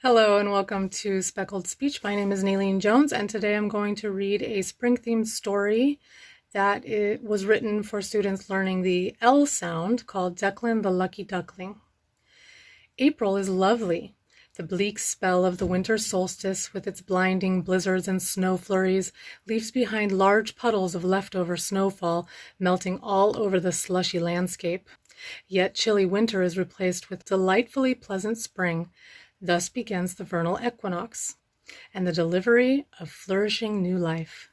Hello and welcome to Speckled Speech. My name is Naleen Jones, and today I'm going to read a spring-themed story that was written for students learning the L sound called Declan the Lucky Duckling. April is lovely. The bleak spell of the winter solstice, with its blinding blizzards and snow flurries, leaves behind large puddles of leftover snowfall, melting all over the slushy landscape. Yet chilly winter is replaced with delightfully pleasant spring. Thus begins the vernal equinox and the delivery of flourishing new life.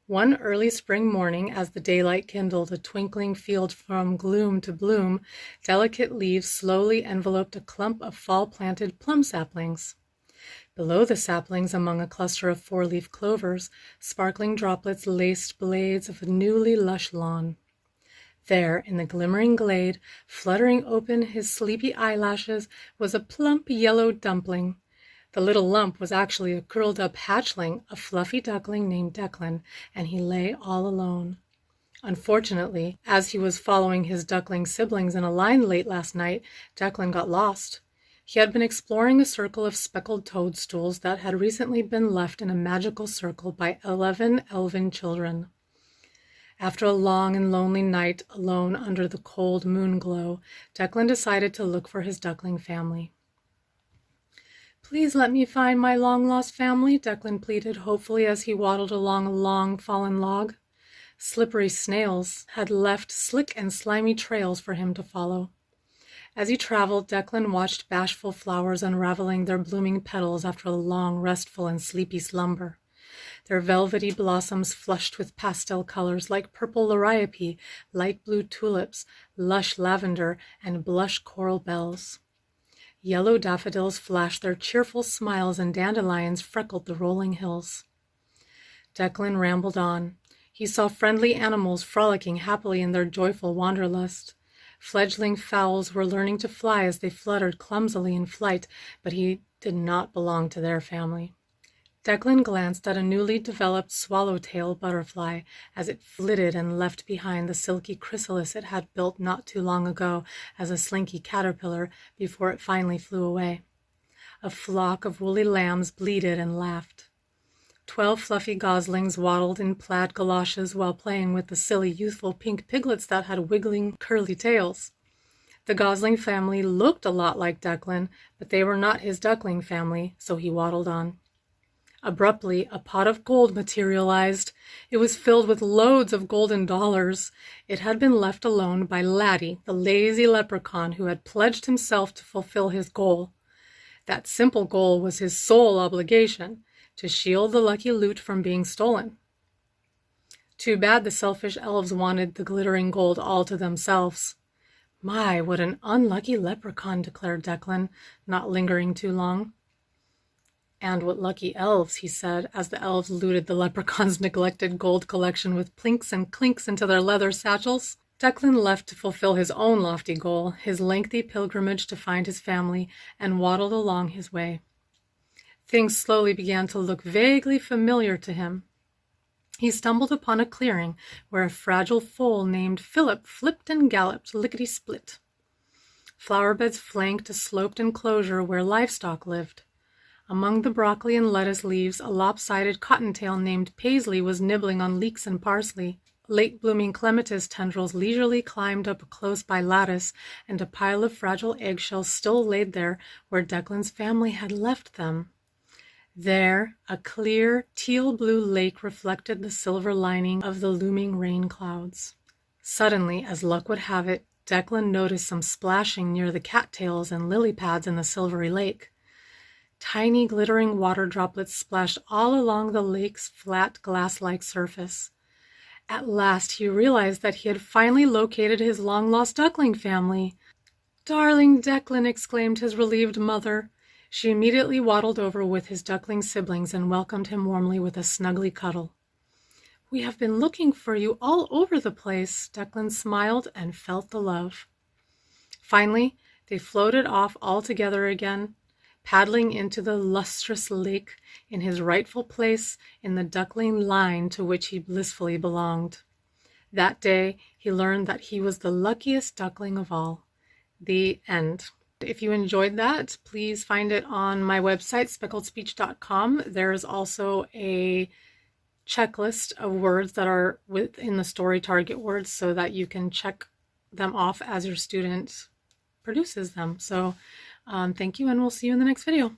One early spring morning, as the daylight kindled a twinkling field from gloom to bloom, delicate leaves slowly enveloped a clump of fall-planted plum saplings. Below the saplings, among a cluster of four-leaf clovers, sparkling droplets laced blades of a newly lush lawn. There, in the glimmering glade, fluttering open his sleepy eyelashes, was a plump yellow dumpling. The little lump was actually a curled-up hatchling, a fluffy duckling named Declan, and he lay all alone. Unfortunately, as he was following his duckling siblings in a line late last night, Declan got lost. He had been exploring a circle of speckled toadstools that had recently been left in a magical circle by 11 elven children. After a long and lonely night alone under the cold moon glow, Declan decided to look for his duckling family. "Please let me find my long-lost family," Declan pleaded hopefully as he waddled along a long fallen log. Slippery snails had left slick and slimy trails for him to follow. As he traveled, Declan watched bashful flowers unraveling their blooming petals after a long, restful, and sleepy slumber. Their velvety blossoms flushed with pastel colors like purple liriope, light blue tulips, lush lavender, and blush coral bells. Yellow daffodils flashed their cheerful smiles, and dandelions freckled the rolling hills. Declan rambled on. He saw friendly animals frolicking happily in their joyful wanderlust. Fledgling fowls were learning to fly as they fluttered clumsily in flight, but he did not belong to their family. Declan glanced at a newly developed swallowtail butterfly as it flitted and left behind the silky chrysalis it had built not too long ago as a slinky caterpillar before it finally flew away. A flock of woolly lambs bleated and laughed. 12 fluffy goslings waddled in plaid galoshes while playing with the silly, youthful pink piglets that had wiggling, curly tails. The gosling family looked a lot like Declan, but they were not his duckling family, so he waddled on. Abruptly, a pot of gold materialized. It was filled with loads of golden dollars. It had been left alone by Laddie, the lazy leprechaun who had pledged himself to fulfill his goal. That simple goal was his sole obligation, to shield the lucky loot from being stolen. Too bad the selfish elves wanted the glittering gold all to themselves. "My, what an unlucky leprechaun," declared Declan, not lingering too long. "And what lucky elves," he said, as the elves looted the leprechaun's neglected gold collection with plinks and clinks into their leather satchels. Declan left to fulfill his own lofty goal, his lengthy pilgrimage to find his family, and waddled along his way. Things slowly began to look vaguely familiar to him. He stumbled upon a clearing where a fragile foal named Philip flipped and galloped lickety-split. Flower beds flanked a sloped enclosure where livestock lived. Among the broccoli and lettuce leaves, a lopsided cottontail named Paisley was nibbling on leeks and parsley. Late-blooming clematis tendrils leisurely climbed up a close-by lattice, and a pile of fragile eggshells still laid there where Declan's family had left them. There, a clear, teal-blue lake reflected the silver lining of the looming rain clouds. Suddenly, as luck would have it, Declan noticed some splashing near the cattails and lily pads in the silvery lake. Tiny glittering water droplets splashed all along the lake's flat glass-like surface. At last he realized that he had finally located his long-lost duckling family. "Darling Declan," exclaimed his relieved mother. She immediately waddled over with his duckling siblings and welcomed him warmly with a snuggly cuddle. "We have been looking for you all over the place." Declan smiled and felt the love. Finally, they floated off all together again, paddling into the lustrous lake in his rightful place in the duckling line to which he blissfully belonged. That day he learned that he was the luckiest duckling of all. The end. If you enjoyed that, please find it on my website, speckledspeech.com. There's also a checklist of words that are within the story target words so that you can check them off as your student produces them. So thank you, and we'll see you in the next video.